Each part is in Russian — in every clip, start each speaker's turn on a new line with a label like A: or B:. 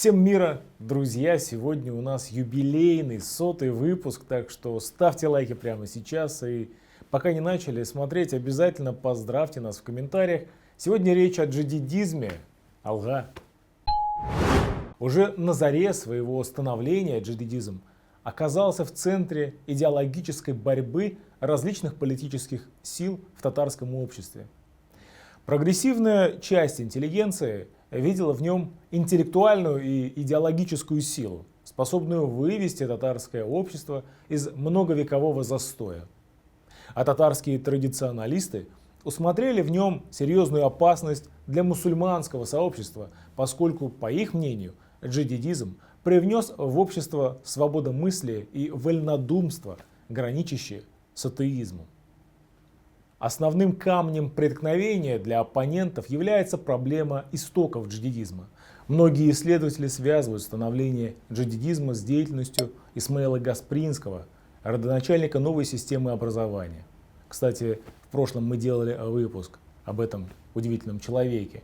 A: Всем мира, друзья! Сегодня у нас юбилейный 100-й выпуск, так что ставьте лайки прямо сейчас. И пока не начали смотреть, обязательно поздравьте нас в комментариях. Сегодня речь о джадидизме. Алга. Уже на заре своего становления джадидизм оказался в центре идеологической борьбы различных политических сил в татарском обществе. Прогрессивная часть интеллигенции видела в нем интеллектуальную и идеологическую силу, способную вывести татарское общество из многовекового застоя. А татарские традиционалисты усмотрели в нем серьезную опасность для мусульманского сообщества, поскольку, по их мнению, джадидизм привнес в общество свободомыслие и вольнодумство, граничащие с атеизмом. Основным камнем преткновения для оппонентов является проблема истоков джадидизма. Многие исследователи связывают становление джадидизма с деятельностью Исмаила Гаспринского, родоначальника новой системы образования. Кстати, в прошлом мы делали выпуск об этом удивительном человеке.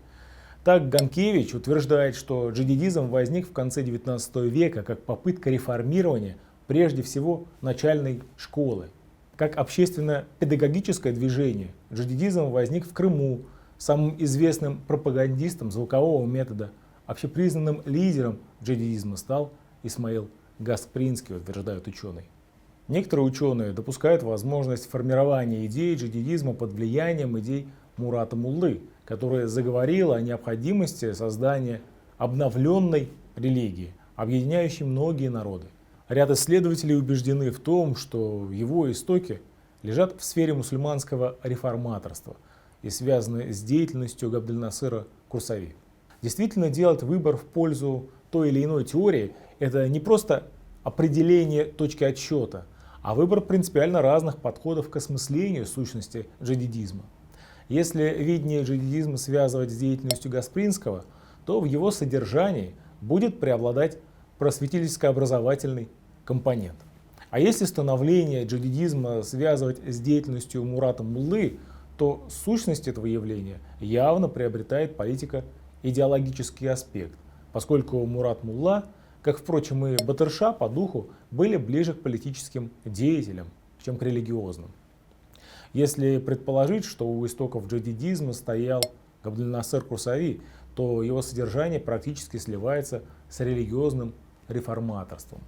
A: Так Ганкевич утверждает, что джадидизм возник в конце XIX века как попытка реформирования прежде всего начальной школы. Как общественно-педагогическое движение, джадидизм возник в Крыму. Самым известным пропагандистом звукового метода, общепризнанным лидером джадидизма стал Исмаил Гаспринский, утверждают ученые. Некоторые ученые допускают возможность формирования идей джадидизма под влиянием идей Мурата Муллы, который заговорил о необходимости создания обновленной религии, объединяющей многие народы. Ряд исследователей убеждены в том, что его истоки лежат в сфере мусульманского реформаторства и связаны с деятельностью Габдельнасыра Курсави. Действительно, делать выбор в пользу той или иной теории – это не просто определение точки отсчета, а выбор принципиально разных подходов к осмыслению сущности джадидизма. Если видение джадидизма связывать с деятельностью Гаспринского, то в его содержании будет преобладать просветительско-образовательный компонент. А если становление джадидизма связывать с деятельностью Мурата Муллы, то сущность этого явления явно приобретает политико-идеологический аспект, поскольку Мурат Мулла, как, впрочем, и Батырша по духу, были ближе к политическим деятелям, чем к религиозным. Если предположить, что у истоков джадидизма стоял Габдельнасыр Курсави, то его содержание практически сливается с религиозным реформаторством.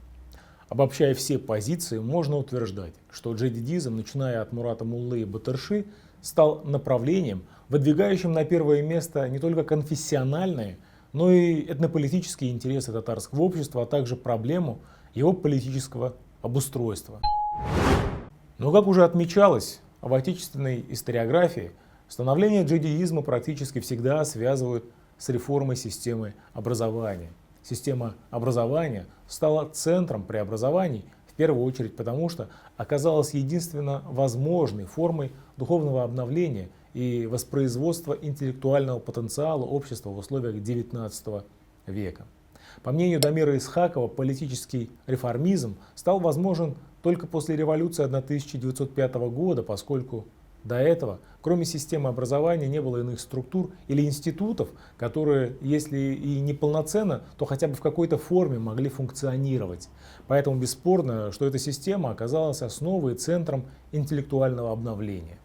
A: Обобщая все позиции, можно утверждать, что джадидизм, начиная от Мурата Муллы и Батырши, стал направлением, выдвигающим на первое место не только конфессиональные, но и этнополитические интересы татарского общества, а также проблему его политического обустройства. Но, как уже отмечалось в отечественной историографии, становление джадидизма практически всегда связывают с реформой системы образования. Система образования стала центром преобразований, в первую очередь потому, что оказалась единственно возможной формой духовного обновления и воспроизводства интеллектуального потенциала общества в условиях XIX века. По мнению Дамира Исхакова, политический реформизм стал возможен только после революции 1905 года, поскольку до этого, кроме системы образования, не было иных структур или институтов, которые, если и не полноценно, то хотя бы в какой-то форме могли функционировать. Поэтому бесспорно, что эта система оказалась основой и центром интеллектуального обновления.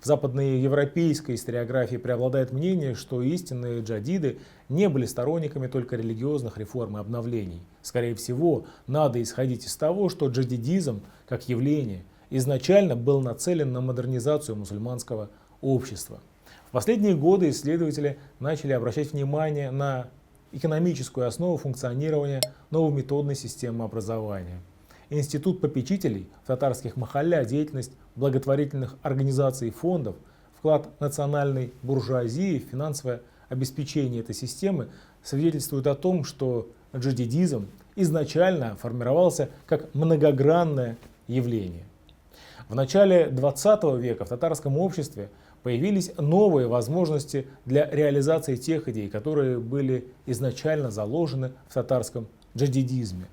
A: В западной европейской историографии преобладает мнение, что истинные джадиды не были сторонниками только религиозных реформ и обновлений. Скорее всего, надо исходить из того, что джадидизм, как явление, изначально был нацелен на модернизацию мусульманского общества. В последние годы исследователи начали обращать внимание на экономическую основу функционирования новометодной системы образования. Институт попечителей в татарских махалля, деятельность благотворительных организаций и фондов, вклад национальной буржуазии в финансовое обеспечение этой системы свидетельствуют о том, что джадидизм изначально формировался как многогранное явление. В начале XX века в татарском обществе появились новые возможности для реализации тех идей, которые были изначально заложены в татарском джадидизме.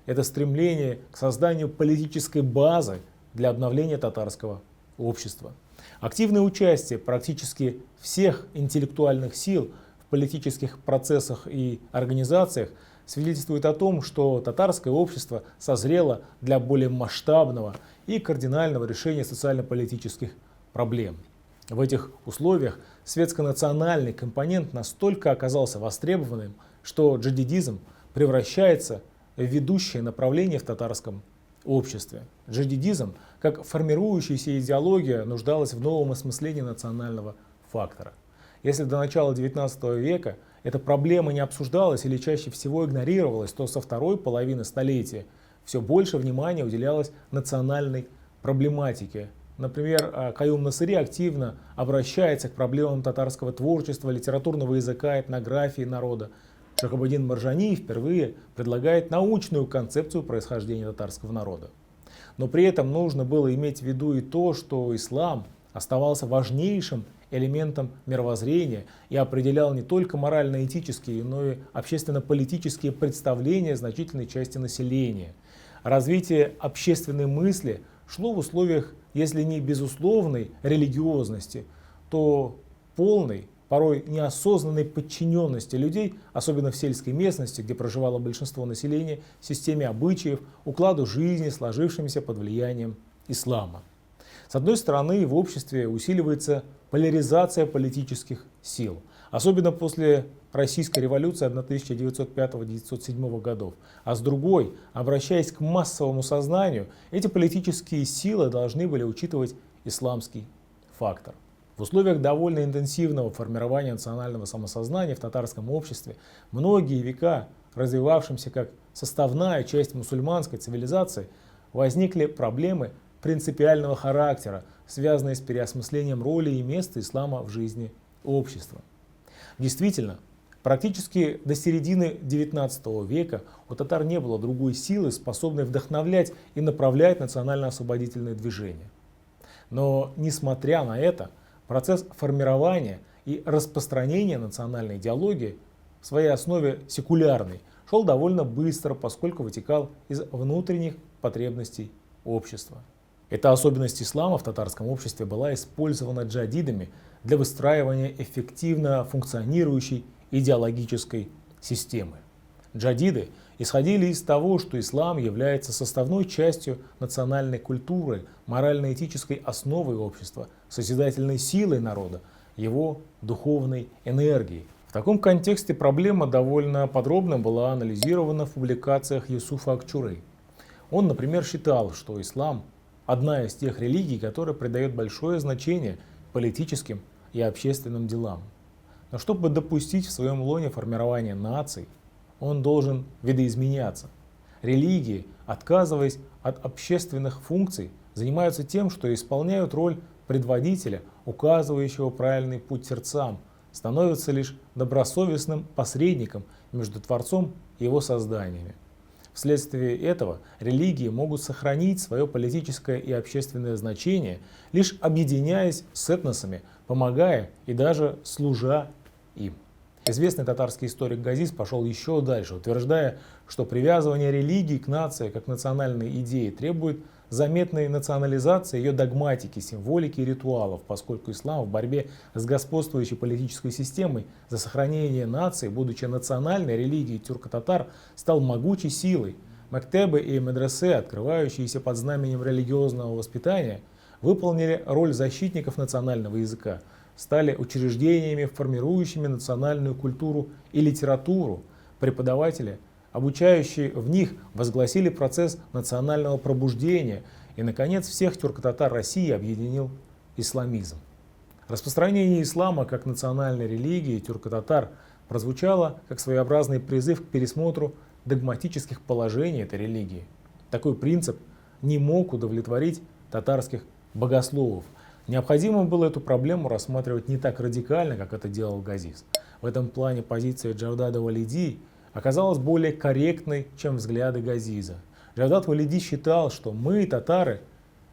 A: Это стремление к созданию политической базы для обновления татарского общества. Активное участие практически всех интеллектуальных сил в политических процессах и организациях свидетельствует о том, что татарское общество созрело для более масштабного и кардинального решения социально-политических проблем. В этих условиях светско-национальный компонент настолько оказался востребованным, что джадидизм превращается в ведущее направление в татарском обществе. Джадидизм, как формирующаяся идеология, нуждалась в новом осмыслении национального фактора. Если до начала XIX века эта проблема не обсуждалась или чаще всего игнорировалась, то со второй половины столетия все больше внимания уделялось национальной проблематике. Например, Каюм Насыри активно обращается к проблемам татарского творчества, литературного языка, этнографии народа. Шахабуддин Маржани впервые предлагает научную концепцию происхождения татарского народа. Но при этом нужно было иметь в виду и то, что ислам оставался важнейшим элементом мировоззрения и определял не только морально-этические, но и общественно-политические представления значительной части населения. Развитие общественной мысли шло в условиях, если не безусловной религиозности, то полной, порой неосознанной подчиненности людей, особенно в сельской местности, где проживало большинство населения, системе обычаев, укладу жизни, сложившимся под влиянием ислама. С одной стороны, в обществе усиливается поляризация политических сил, особенно после Российской революции 1905-1907 годов. А с другой, обращаясь к массовому сознанию, эти политические силы должны были учитывать исламский фактор. В условиях довольно интенсивного формирования национального самосознания в татарском обществе, многие века развивавшимся как составная часть мусульманской цивилизации, возникли проблемы принципиального характера, связанные с переосмыслением роли и места ислама в жизни общества. Действительно, практически до середины XIX века у татар не было другой силы, способной вдохновлять и направлять национально-освободительные движения. Но, несмотря на это, процесс формирования и распространения национальной идеологии в своей основе секулярный шел довольно быстро, поскольку вытекал из внутренних потребностей общества. Эта особенность ислама в татарском обществе была использована джадидами для выстраивания эффективно функционирующей идеологической системы. Джадиды исходили из того, что ислам является составной частью национальной культуры, морально-этической основой общества, созидательной силой народа, его духовной энергией. В таком контексте проблема довольно подробно была анализирована в публикациях Юсуфа Акчуры. Он, например, считал, что ислам – одна из тех религий, которая придает большое значение политическим и общественным делам. Но чтобы допустить в своем лоне формирование наций, он должен видоизменяться. Религии, отказываясь от общественных функций, занимаются тем, что исполняют роль предводителя, указывающего правильный путь сердцам, становятся лишь добросовестным посредником между Творцом и его созданиями. Вследствие этого религии могут сохранить свое политическое и общественное значение, лишь объединяясь с этносами, помогая и даже служа им. Известный татарский историк Газис пошел еще дальше, утверждая, что привязывание религии к нации как национальной идее требует заметной национализации ее догматики, символики и ритуалов, поскольку ислам в борьбе с господствующей политической системой за сохранение нации, будучи национальной религией тюрко-татар, стал могучей силой. Мектебы и медресе, открывающиеся под знаменем религиозного воспитания, выполнили роль защитников национального языка, стали учреждениями, формирующими национальную культуру и литературу. Преподаватели, обучающие в них, возгласили процесс национального пробуждения, и, наконец, всех тюрко-татар России объединил исламизм. Распространение ислама как национальной религии тюрко-татар прозвучало как своеобразный призыв к пересмотру догматических положений этой религии. Такой принцип не мог удовлетворить татарских богословов. Необходимо было эту проблему рассматривать не так радикально, как это делал Газис. В этом плане позиция Джавдада Валиди оказалась более корректной, чем взгляды Газиза. Джавдат Валиди считал, что мы, татары,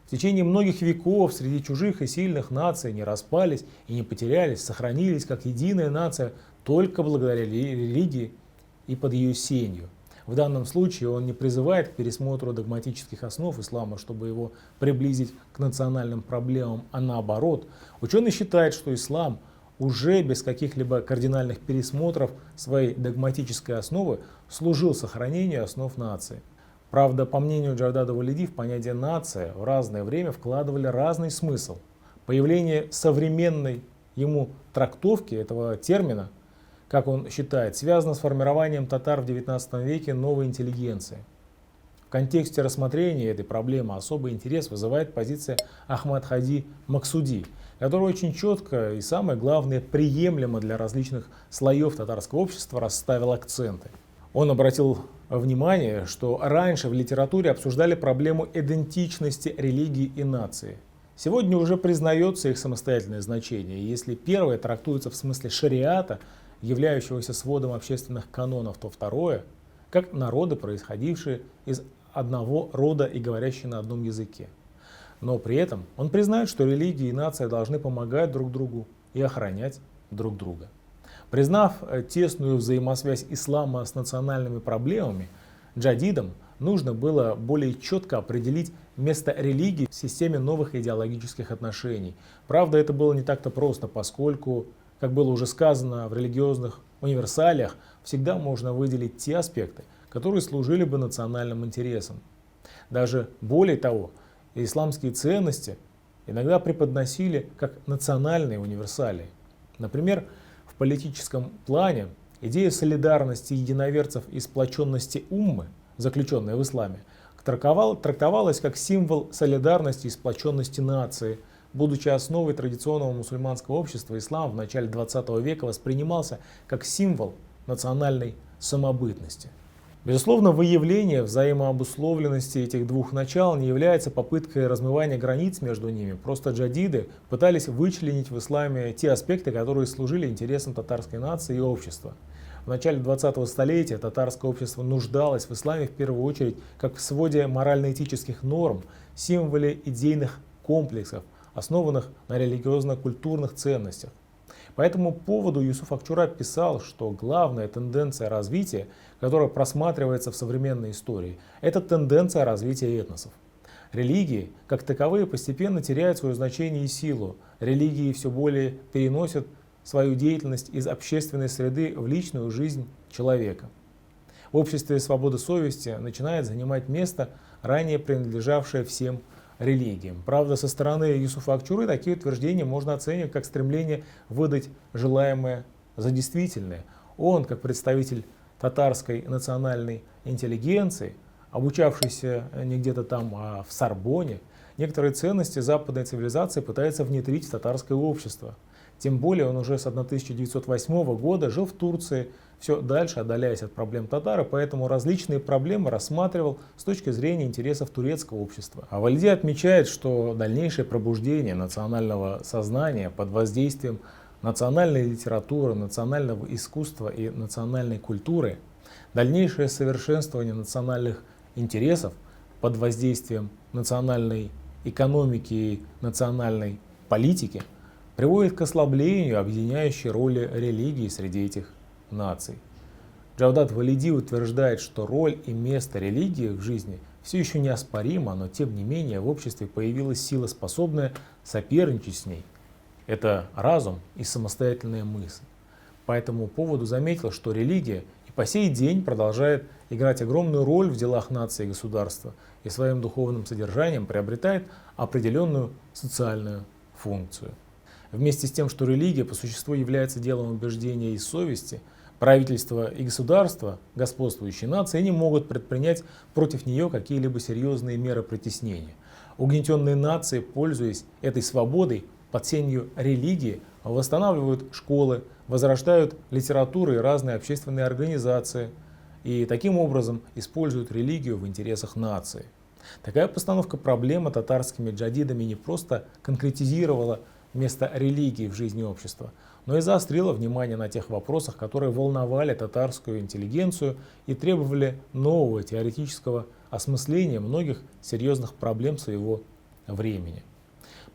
A: в течение многих веков среди чужих и сильных наций не распались и не потерялись, сохранились как единая нация только благодаря религии и под ее сенью. В данном случае он не призывает к пересмотру догматических основ ислама, чтобы его приблизить к национальным проблемам, а наоборот. Ученый считает, что ислам уже без каких-либо кардинальных пересмотров своей догматической основы служил сохранению основ нации. Правда, по мнению Джавдата Валиди, в понятие «нация» в разное время вкладывали разный смысл. Появление современной ему трактовки этого термина, как он считает, связано с формированием татар в XIX веке новой интеллигенции. В контексте рассмотрения этой проблемы особый интерес вызывает позиция Ахмад Хади Максуди, который очень четко и, самое главное, приемлемо для различных слоев татарского общества расставил акценты. Он обратил внимание, что раньше в литературе обсуждали проблему идентичности религии и нации. Сегодня уже признается их самостоятельное значение. И если первое трактуется в смысле шариата, являющегося сводом общественных канонов, то второе – как народы, происходившие из одного рода и говорящие на одном языке. Но при этом он признает, что религия и нация должны помогать друг другу и охранять друг друга. Признав тесную взаимосвязь ислама с национальными проблемами, джадидам нужно было более четко определить место религии в системе новых идеологических отношений. Правда, это было не так-то просто, поскольку, как было уже сказано, в религиозных универсалиях всегда можно выделить те аспекты, которые служили бы национальным интересам. Даже более того, исламские ценности иногда преподносили как национальные универсалии. Например, в политическом плане идея солидарности единоверцев и сплоченности уммы, заключенная в исламе, трактовалась как символ солидарности и сплоченности нации. Будучи основой традиционного мусульманского общества, ислам в начале 20 века воспринимался как символ национальной самобытности. Безусловно, выявление взаимообусловленности этих двух начал не является попыткой размывания границ между ними. Просто джадиды пытались вычленить в исламе те аспекты, которые служили интересам татарской нации и общества. В начале 20-го столетия татарское общество нуждалось в исламе в первую очередь как в своде морально-этических норм, символе идейных комплексов, основанных на религиозно-культурных ценностях. По этому поводу Юсуф Акчура писал, что главная тенденция развития, которая просматривается в современной истории, это тенденция развития этносов. Религии, как таковые, постепенно теряют свое значение и силу. Религии все более переносят свою деятельность из общественной среды в личную жизнь человека. В обществе свободы совести начинает занимать место, ранее принадлежавшее всем религиям. Правда, со стороны Юсуфа Акчуры такие утверждения можно оценивать как стремление выдать желаемое за действительное. Он, как представитель татарской национальной интеллигенции, обучавшийся не где-то там, а в Сорбоне, некоторые ценности западной цивилизации пытается внедрить в татарское общество. Тем более он уже с 1908 года жил в Турции, все дальше отдаляясь от проблем татар, и поэтому различные проблемы рассматривал с точки зрения интересов турецкого общества. А Валиди отмечает, что дальнейшее пробуждение национального сознания под воздействием национальной литературы, национального искусства и национальной культуры, дальнейшее совершенствование национальных интересов под воздействием национальной экономики и национальной политики приводит к ослаблению объединяющей роли религии среди этих наций. Джавдат Валиди утверждает, что роль и место религии в жизни все еще неоспоримо, но тем не менее в обществе появилась сила, способная соперничать с ней. Это разум и самостоятельная мысль. По этому поводу заметил, что религия и по сей день продолжает играть огромную роль в делах нации и государства и своим духовным содержанием приобретает определенную социальную функцию. Вместе с тем, что религия по существу является делом убеждения и совести, правительство и государство, господствующие нации, не могут предпринять против нее какие-либо серьезные меры притеснения. Угнетенные нации, пользуясь этой свободой, под сенью религии восстанавливают школы, возрождают литературу и разные общественные организации и таким образом используют религию в интересах нации. Такая постановка проблемы татарскими джадидами не просто конкретизировала место религии в жизни общества, но и заострила внимание на тех вопросах, которые волновали татарскую интеллигенцию и требовали нового теоретического осмысления многих серьезных проблем своего времени.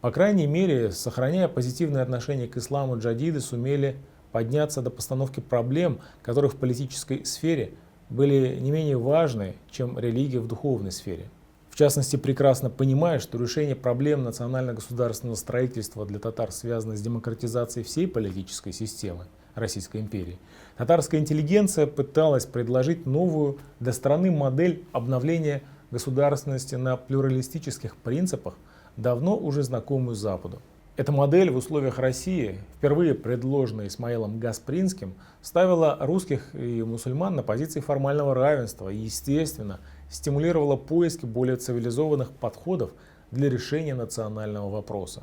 A: По крайней мере, сохраняя позитивное отношение к исламу, джадиды сумели подняться до постановки проблем, которые в политической сфере были не менее важны, чем религия в духовной сфере. В частности, прекрасно понимая, что решение проблем национально-государственного строительства для татар связано с демократизацией всей политической системы Российской империи, татарская интеллигенция пыталась предложить новую для страны модель обновления государственности на плюралистических принципах, давно уже знакомую Западу. Эта модель в условиях России, впервые предложенная Исмаилом Гаспринским, ставила русских и мусульман на позиции формального равенства и, естественно, стимулировала поиски более цивилизованных подходов для решения национального вопроса.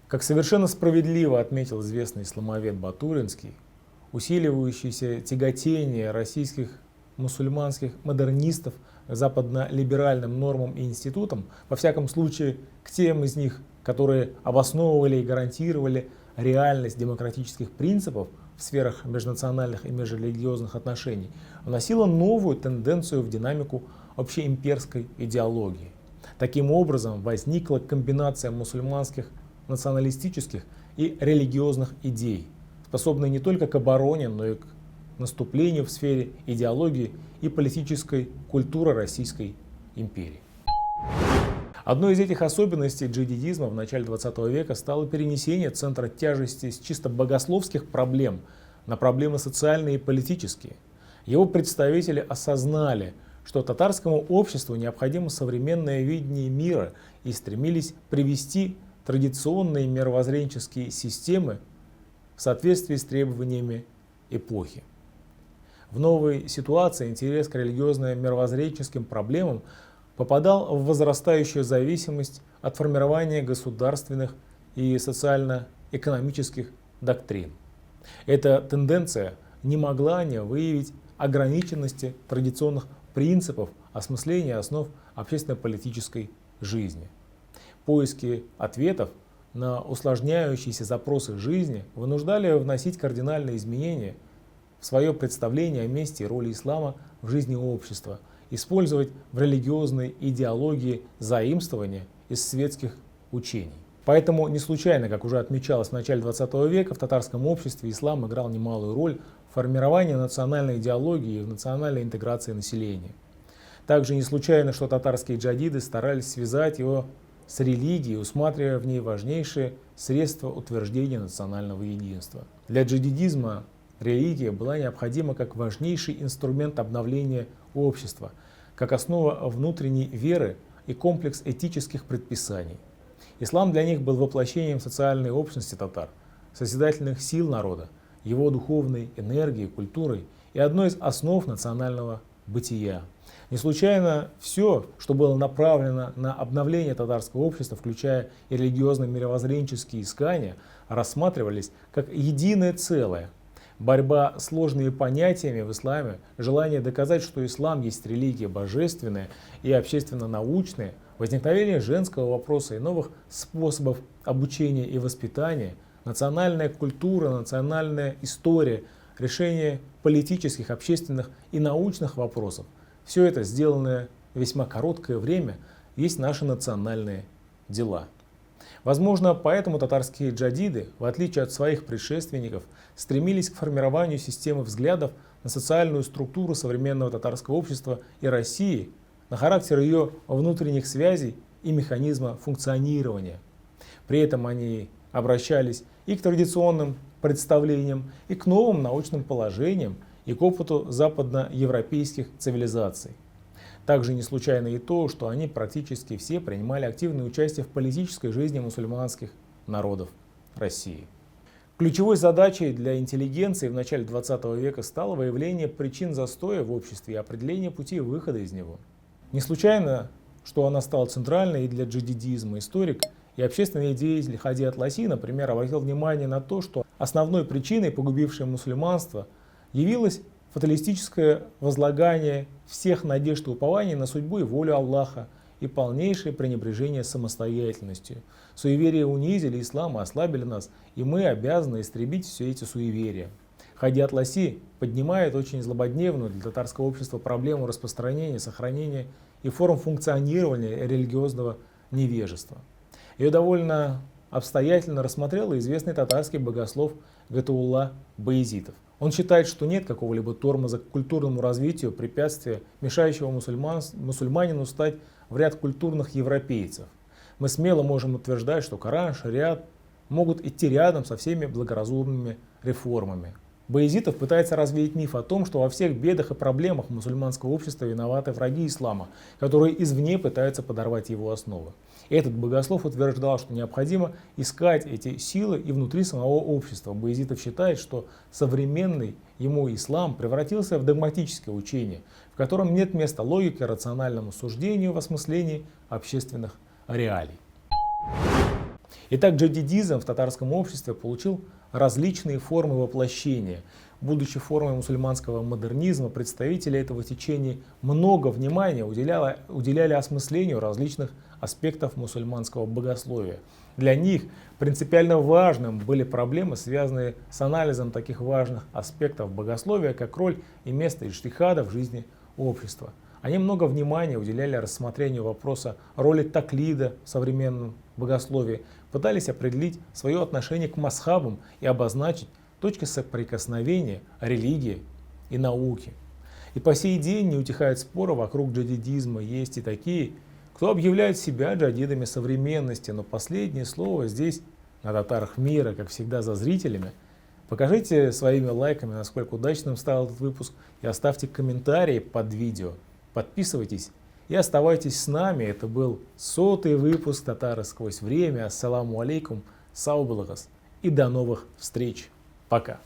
A: Как совершенно справедливо отметил известный исламовед Батуринский, усиливающееся тяготение российских мусульманских модернистов к западно-либеральным нормам и институтам, во всяком случае к тем из них, которые обосновывали и гарантировали реальность демократических принципов в сферах межнациональных и межрелигиозных отношений, вносила новую тенденцию в динамику общеимперской идеологии. Таким образом, возникла комбинация мусульманских националистических и религиозных идей, способная не только к обороне, но и к наступлению в сфере идеологии и политической культуры Российской империи. Одной из этих особенностей джадидизма в начале 20 века стало перенесение центра тяжести с чисто богословских проблем на проблемы социальные и политические. Его представители осознали, что татарскому обществу необходимо современное видение мира и стремились привести традиционные мировоззренческие системы в соответствии с требованиями эпохи. В новой ситуации интерес к религиозно-мировоззренческим проблемам попадал в возрастающую зависимость от формирования государственных и социально-экономических доктрин. Эта тенденция не могла не выявить ограниченности традиционных принципов осмысления основ общественно-политической жизни. Поиски ответов на усложняющиеся запросы жизни вынуждали вносить кардинальные изменения в свое представление о месте и роли ислама в жизни общества, использовать в религиозной идеологии заимствования из светских учений. Поэтому не случайно, как уже отмечалось в начале 20 века, в татарском обществе ислам играл немалую роль в формировании национальной идеологии и в национальной интеграции населения. Также не случайно, что татарские джадиды старались связать его с религией, усматривая в ней важнейшие средства утверждения национального единства. Для джадидизма религия была необходима как важнейший инструмент обновления общества, как основа внутренней веры и комплекс этических предписаний. Ислам для них был воплощением социальной общности татар, созидательных сил народа, его духовной энергии, культурой и одной из основ национального бытия. Не случайно все, что было направлено на обновление татарского общества, включая и религиозно-мировоззренческие искания, рассматривались как единое целое. Борьба с сложными понятиями в исламе, желание доказать, что ислам есть религия божественная и общественно-научная, возникновение женского вопроса и новых способов обучения и воспитания, национальная культура, национальная история, решение политических, общественных и научных вопросов. Все это, сделанное в весьма короткое время, есть наши национальные дела. Возможно, поэтому татарские джадиды, в отличие от своих предшественников, стремились к формированию системы взглядов на социальную структуру современного татарского общества и России, на характер ее внутренних связей и механизма функционирования. При этом они обращались и к традиционным представлениям, и к новым научным положениям, и к опыту западноевропейских цивилизаций. Также не случайно и то, что они практически все принимали активное участие в политической жизни мусульманских народов России. Ключевой задачей для интеллигенции в начале 20 века стало выявление причин застоя в обществе и определение пути выхода из него. Не случайно, что она стала центральной и для джадидизма. Историк и общественный деятель Хади Атласи, например, обратил внимание на то, что основной причиной, погубившей мусульманство, явилось фаталистическое возлагание всех надежд и упований на судьбу и волю Аллаха и полнейшее пренебрежение самостоятельностью. Суеверия унизили ислам и ослабили нас, и мы обязаны истребить все эти суеверия. Хади Атласи поднимает очень злободневную для татарского общества проблему распространения, сохранения и форм функционирования религиозного невежества. Ее довольно обстоятельно рассмотрел известный татарский богослов Гатаулла Баязитов. Он считает, что нет какого-либо тормоза к культурному развитию, препятствия, мешающего мусульманину стать в ряд культурных европейцев. Мы смело можем утверждать, что Коран, шариат могут идти рядом со всеми благоразумными реформами. Баязитов пытается развеять миф о том, что во всех бедах и проблемах мусульманского общества виноваты враги ислама, которые извне пытаются подорвать его основы. Этот богослов утверждал, что необходимо искать эти силы и внутри самого общества. Баязитов считает, что современный ему ислам превратился в догматическое учение, в котором нет места логике, рациональному суждению в осмыслении общественных реалий. Итак, джадидизм в татарском обществе получил различные формы воплощения. Будучи формой мусульманского модернизма, представители этого течения много внимания уделяли осмыслению различных аспектов мусульманского богословия. Для них принципиально важным были проблемы, связанные с анализом таких важных аспектов богословия, как роль и место иджтихада в жизни общества. Они много внимания уделяли рассмотрению вопроса роли таклида в современном богословии, пытались определить свое отношение к мазхабам и обозначить точки соприкосновения религии и науки. И по сей день не утихают споры вокруг джадидизма. Есть и такие, кто объявляет себя джадидами современности, но последнее слово здесь на татарах мира, как всегда, за зрителями. Покажите своими лайками, насколько удачным стал этот выпуск, и оставьте комментарии под видео. Подписывайтесь и оставайтесь с нами. Это был 100-й выпуск «Татары сквозь время». Ассаламу алейкум, сау булагас. И до новых встреч. Пока.